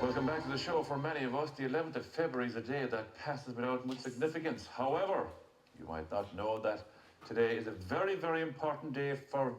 Welcome back to the show. For many of us, the 11th of February is a day that passes without much significance. However, you might not know that today is a very, very important day for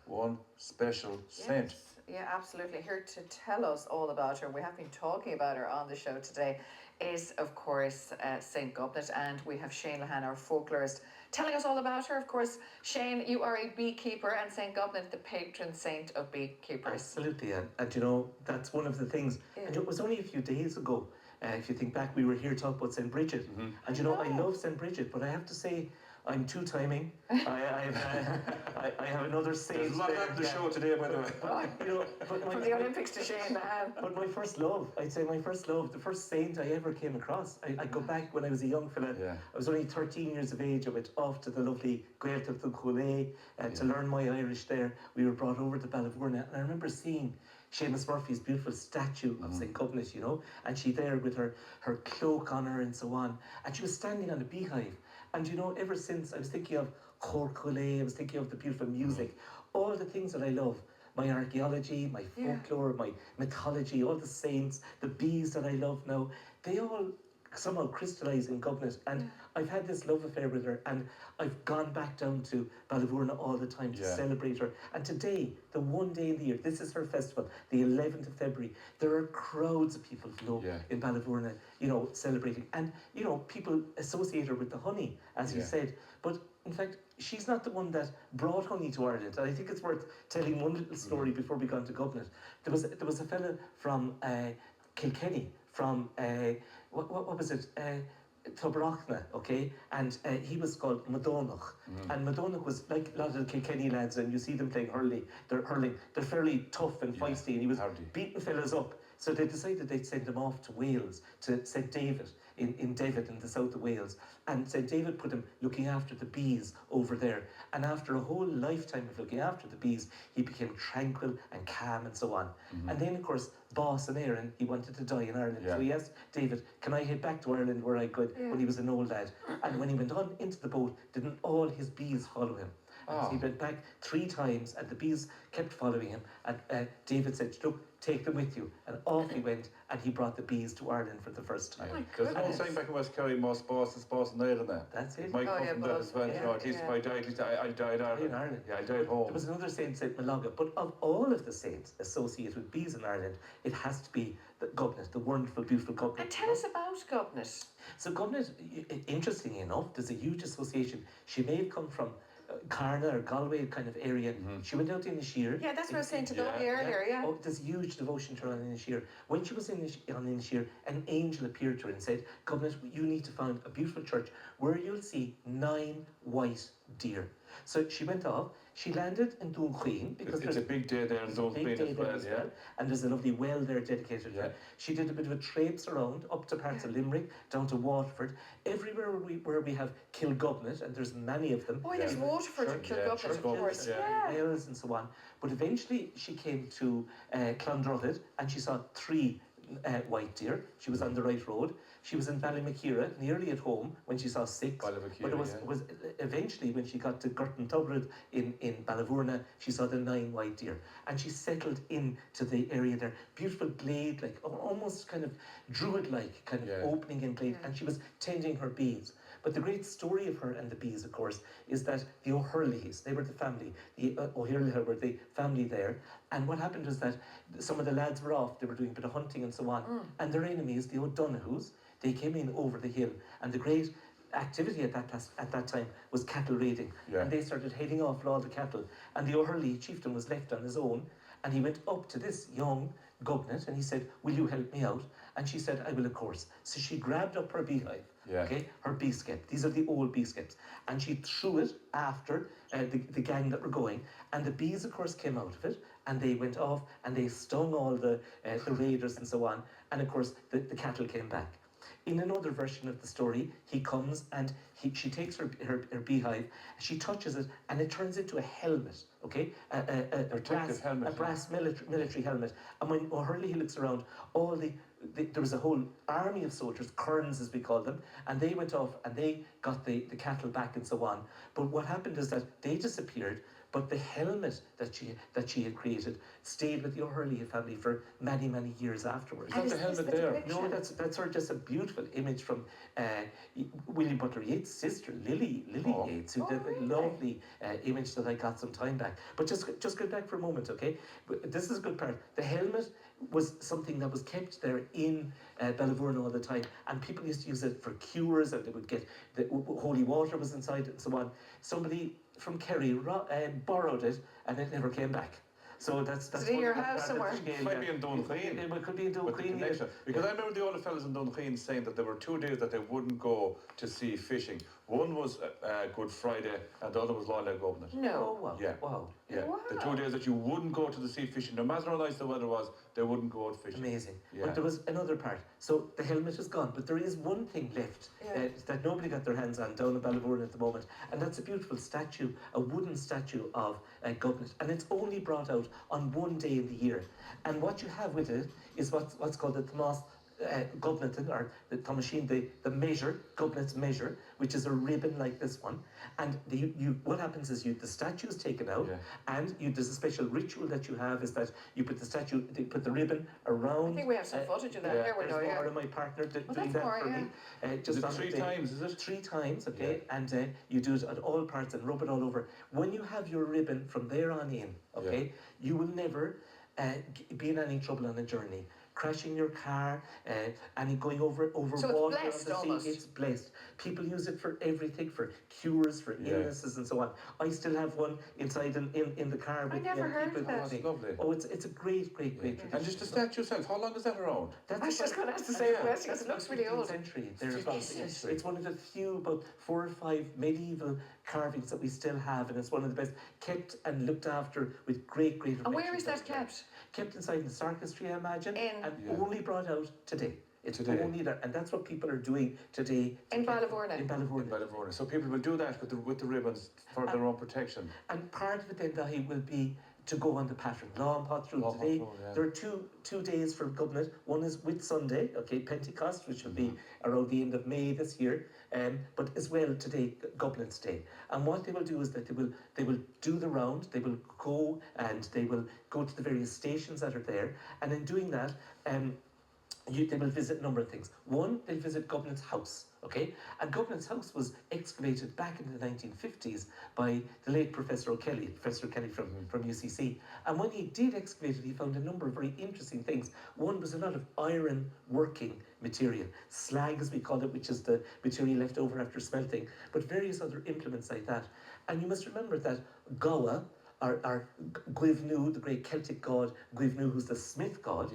one special saint. Yes, yeah, absolutely. Here to tell us all about her, we have been talking about her on the show today, is of course Saint Gobnait, and we have Shane Lahan, our folklorist, telling us all about her. Of course, Shane, you are a beekeeper, and Saint Gobnait, the patron saint of beekeepers. Absolutely, and you know, that's one of the things. Yeah. And it was only a few days ago, if you think back, we were here talking about St. Bridget. And you know, I love St. Bridget, but I have to say, I'm two-timing. I have another saint. There's a lot there, on the show today, by the way. You know, From the Olympics to Shane Lahan. But my first love, I'd say my first love, the first saint I ever came across. I go back when I was a young fella. Yeah. I was only 13 years of age. I went off to the lovely Gaeltacht of the Gobnait to learn my Irish there. We were brought over to Ballyvourna, and I remember seeing Seamus Murphy's beautiful statue of St. Gobnait, you know, and she there with her cloak on her and so on, and she was standing on a beehive. And you know, ever since I was thinking of Corcolé, I was thinking of the beautiful music, all the things that I love. My archaeology, my folklore, my mythology, all the saints, the bees that I love now, they all somehow crystallise in Gobnait. And I've had this love affair with her, and I've gone back down to Ballyvourna all the time to celebrate her. And today, the one day in the year, this is her festival, the 11th of February, there are crowds of people, you know, in Ballyvourna, you know, celebrating. And, you know, people associate her with the honey, as you said. But in fact, she's not the one that brought honey to Ireland. And I think it's worth telling one little story before we go on to Gobnait. There was a fella from Kilkenny, from what was it? Tobrachna, okay, and he was called Madonach, and Madonach was like a lot of the Kilkenny lads, and you see them playing hurling. They're fairly tough and feisty, and he was beating fellas up. So they decided they'd send him off to Wales, to St. David in David in the south of Wales. And St. David put him looking after the bees over there. And after a whole lifetime of looking after the bees, he became tranquil and calm and so on. And then, of course, Boss and Aaron, he wanted to die in Ireland. So he asked David, can I head back to Ireland where I could when he was an old lad? And when he went on into the boat, didn't all his bees follow him? And he went back 3 times, and the bees kept following him. And David said, look, take them with you. And off he went, and he brought the bees to Ireland for the first time. There's an old saying back in West Kerry, most bosses boss and Ireland there. That's it. It might come from that as well. You know, at least if I die, at least I died in Ireland. In Ireland. Yeah, I died home. There was another saint, Saint Malaga, but of all of the saints associated with bees in Ireland, it has to be the Gobnait, the wonderful, beautiful Gobnait. And tell us about Gobnait. So Gobnait, interestingly enough, there's a huge association. She may have come from Carna or Galway kind of area. She went out in Inisheer. Yeah, that's what I was saying to Dolly earlier, Oh, there's huge devotion to her on Inisheer. When she was on Inisheer, an angel appeared to her and said, Gobnait, you need to found a beautiful church where you'll see 9 white deer. So she went off, she landed in Dunqueen because it's a big day there in Dunqueen as well, and there's a lovely well there dedicated to her. She did a bit of a traipse around up to parts of Limerick, down to Waterford, everywhere where we have Kilgobnait, and there's many of them. Oh, there's Waterford and Kilgobnait, of course. Wales and so on. But eventually she came to Clondrohid, and she saw 3 white deer. She was on the right road. She was in Ballymakeera, nearly at home, when she saw 6. But it was eventually when she got to Gurton Tubrad in Ballyvourna, she saw the 9 white deer. And she settled into the area there. Beautiful glade, like almost kind of druid-like kind of opening in glade. And she was tending her bees. But the great story of her and the bees, of course, is that the O'Hurleys, they were the family. The O'Hurleys were the family there. And what happened was that some of the lads were off, they were doing a bit of hunting and so on. And their enemies, the O'Donohues, they came in over the hill. And the great activity at that time was cattle raiding. And they started heading off with all the cattle. And the O'Hurley chieftain was left on his own. And he went up to this young Gobnait and he said, will you help me out? And she said, I will, of course. So she grabbed up her beehive, her bee skep. These are the old bee skeps. And she threw it after the gang that were going. And the bees, of course, came out of it. And they went off and they stung all the raiders and so on. And, of course, the cattle came back. In another version of the story, he comes and she takes her beehive, she touches it, and it turns into a helmet, okay? A brass military helmet. And when O'Hurley looks around, there was a whole army of soldiers, kerns as we call them, and they went off and they got the cattle back and so on. But what happened is that they disappeared, But the helmet that she had created stayed with the O'Hurley family for many, many years afterwards. Is that the this helmet the there? depiction? No, that's her just a beautiful image from William Butler Yeats' sister, Lily Oh. Yeats, who Oh, did a really? lovely image that I got some time back. But just go back for a moment, okay? This is a good part. The helmet was something that was kept there in Ballyvourne all the time, and people used to use it for cures, and they would get the holy water was inside it and so on. Somebody from Kerry borrowed it, and it never came back. So that's Is it in one your of the house part of the somewhere? scale Might there. be in Dunqueen. It could be in With the Dunqueen. connection. Because I remember the older fellas in Dunqueen saying that there were 2 days that they wouldn't go to see fishing. One was Good Friday, and the other was Lyle Gobnait. Oh No. wow! Yeah. Wow! Yeah, the Wow. 2 days that you wouldn't go to the sea fishing, no matter how nice the weather was, they wouldn't go out fishing. Amazing. Yeah. But there was another part. So the helmet is gone, but there is one thing left Yeah. that nobody got their hands on down in Ballyvourne at the moment, and that's a beautiful statue, a wooden statue of Gobnait, and it's only brought out on one day in the year. And what you have with it is what's called the Thomas Gobnaitin, or the Thomasine, the measure, Gobnait's measure, which is a ribbon like this one. And what happens is the statue is taken out, Yeah. and there's a special ritual that you have, is that you put they put the ribbon around. I think we have some footage of that. yeah. Here we There's go, more yeah. of my partner doing that's that more, for me. Is Just it on 3 the day. times, is it? 3 times, okay, and you do it at all parts and rub it all over. When you have your ribbon from there on in, okay, you will never be in any trouble on a journey. Crashing your car, and going over So it's water blessed on the almost. sea. It's blessed. People use it for everything, for cures, for Yeah. illnesses, and so on. I still have one inside in the car. I with never me, heard keep of it that. with me. That's lovely. Oh, it's a great tradition. And just the statue itself, how long is that around? That's I was just about- going to ask the same Yeah. question because it looks really 15th old. century. 15th century. It's one of the few, about 4 or 5 medieval carvings that we still have, and it's one of the best kept and looked after with great And where affection is that every day. kept? Kept inside the sarcastry, I imagine, and Yeah. only brought out today. It's Today. only there, and that's what people are doing today. In Ballyvourne. In Ballyvourne. In Ballyvourne. So people will do that with the ribbons for their own protection. And part of it then, Dahi, will be to go on the pattern. Long pot through Long pot today. through, yeah. There are two days for Gobnait. One is Whit Sunday, okay, Pentecost, which will be around the end of May this year. But as well today, Gobnait's Day. And what they will do is that they will do the round. They will go to the various stations that are there. And in doing that, they will visit a number of things. One, they'll visit Gobnait's house, okay? And Gobnait's house was excavated back in the 1950s by the late Professor O'Kelly from UCC. And when he did excavate it, he found a number of very interesting things. One was a lot of iron working material, slag as we call it, which is the material left over after smelting, but various other implements like that. And you must remember that Gowa, our Gwivnu, the great Celtic god, Gwivnu, who's the smith god,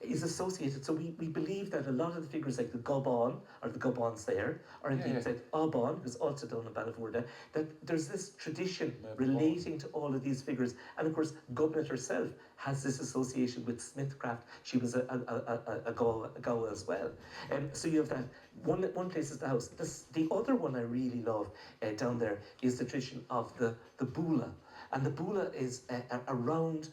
is associated. So we believe that a lot of the figures like the Gobon, or the Gobons there, or indeed like Obon, who's also down in Ballyvourne, that there's this tradition relating to all of these figures. And of course, Gobnait herself has this association with smithcraft. She was a Goa as well. So you have that. One place is the house. The other one I really love down there is the tradition of the bula. And the bula is a round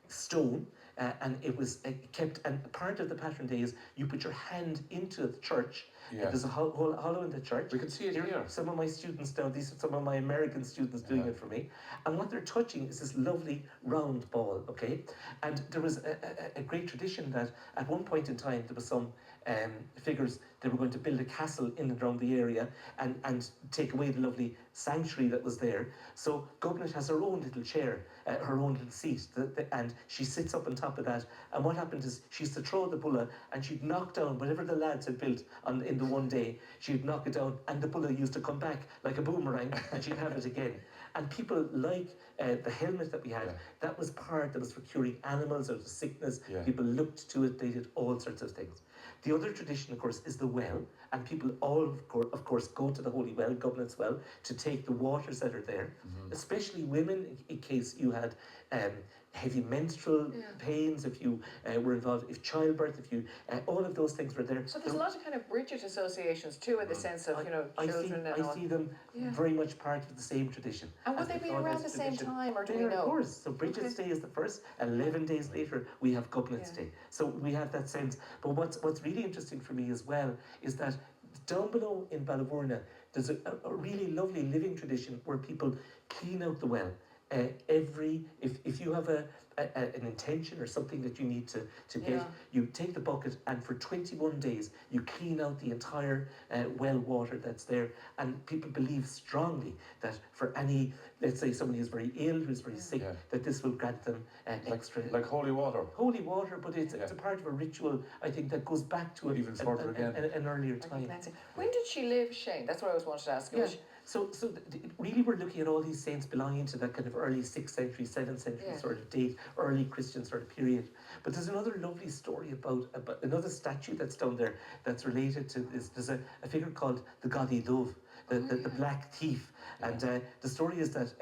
stone, and it was kept, and part of the pattern day is you put your hand into the church. There's a hollow in the church. We can see it here. Some of my students now, these are some of my American students doing it for me. And what they're touching is this lovely round ball, okay? And there was a great tradition that at one point in time there was some figures, they were going to build a castle in and around the area and take away the lovely sanctuary that was there. So Gobnait has her own little chair, her own little seat, and she sits up on top of that. And what happened is she used to throw the bulla, and she'd knock down whatever the lads had built in the one day. She'd knock it down, and the bulla used to come back like a boomerang, and she'd have it again. And people like the helmet that we had, that was for curing animals out of sickness. People looked to it, they did all sorts of things. The other tradition, of course, is the well, and people all, of course, go to the Holy Well, Gobnait's Well, to take the waters that are there, especially women, in case you had heavy menstrual pains, if you were involved, if childbirth, if you, all of those things were there. So there's a lot of kind of Bridget associations too, in the sense of, children and all. I see them very much part of the same tradition. And would they be around the same time, or do we know? Of course. So Bridget's Day is the first. 11 days later, we have Gobnait's Day. So we have that sense. But what's really interesting for me as well is that down below in Balavorna, there's a really lovely living tradition where people clean out the well. If you have an intention or something that you need to get, Yeah. you take the bucket and for 21 days you clean out the entire well water that's there. And people believe strongly that for any, let's say somebody who's very ill, who's very sick, Yeah. that this will grant them extra. Like holy water. Holy water, but it's a part of a ritual, I think, that goes back to Even further again. an earlier Like time. cleansing. When did she live, Shane? That's what I always wanted to ask you. Yeah. Was she- So really, we're looking at all these saints belonging to that kind of early 6th century, 7th century Yeah. sort of date, early Christian sort of period. But there's another lovely story about another statue that's down there that's related to this. There's a figure called the Gadi Dove, the black thief. And the story is that,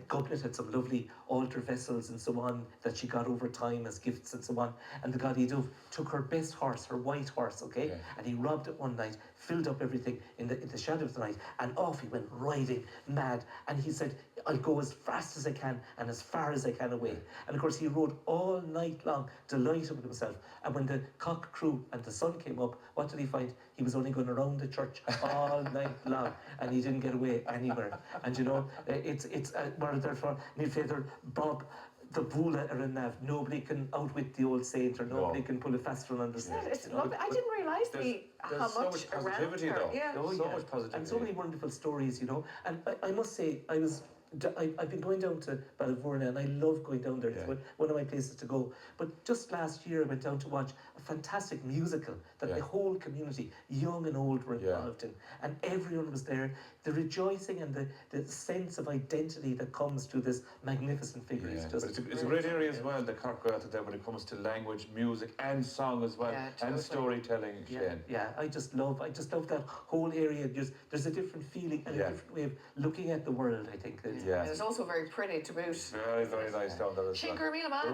Gobnait had some lovely altar vessels and so on that she got over time as gifts and so on. And the Gadi Dove took her best horse, her white horse, okay? Yeah. And he robbed it one night, filled up everything in the shadow of the night, and off he went riding mad. And he said, I'll go as fast as I can and as far as I can away. And of course he rode all night long, delighted with himself. And when the cock crew and the sun came up, what did he find? He was only going around the church all night long, and he didn't get away anywhere. And it's where therefore Neil Feather Bob the Bula are enough. Nobody can outwit the old saint, or nobody can pull a fast one on the Isn't it? It's you know. lovely. I didn't realise there's how so much much around positivity, her. though. Yeah. Oh, So yeah. much positivity. And so many wonderful stories, And I must say, I've been going down to Balavorna, and I love going down there. It's Yeah. one of my places to go. But just last year, I went down to watch a fantastic musical that Yeah. the whole community, young and old, were Yeah. involved in. And everyone was there. The rejoicing and the sense of identity that comes to this magnificent figure is Yeah, just... but it's a great area as well, the Cork Gaeltacht there, when it comes to language, music and song as well, Yeah, and totally. storytelling, Shane. Yeah, I just love that whole area. There's a different feeling and Yeah. a different way of looking at the world, I think. Yeah. And it's also very pretty to boot. Very, very nice down there as Shane well. Gurmila man.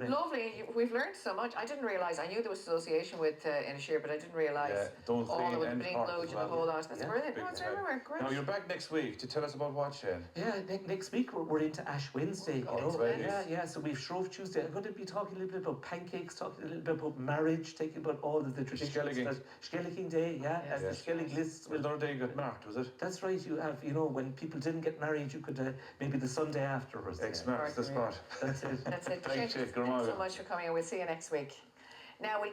Right. Lovely. We've learned so much. I didn't realise. I knew there was association with Inisheer, but I didn't realise Yeah, don't all of it, and the Cork Blink as and the well. whole lot. That's Yeah. brilliant. Big No, it's time. everywhere. Great. Now you're back next week to tell us about what, Shane? Yeah, next week we're into Ash Wednesday. Oh, God, right. Yeah. So we've Shrove Tuesday. I'm going to be talking a little bit about pancakes, talking a little bit about marriage, talking about all of the traditions. Skelliging. Skelliging Day, yeah. Yes, And the yes. Skellig lists. Well, another day you got marked, was it? That's right. You have, when people didn't get married, you could maybe the Sunday afterwards. X marks the spot. That's it. That's it. Thanks, Shane, Jake. thanks so much for coming, and we'll see you next week. Now we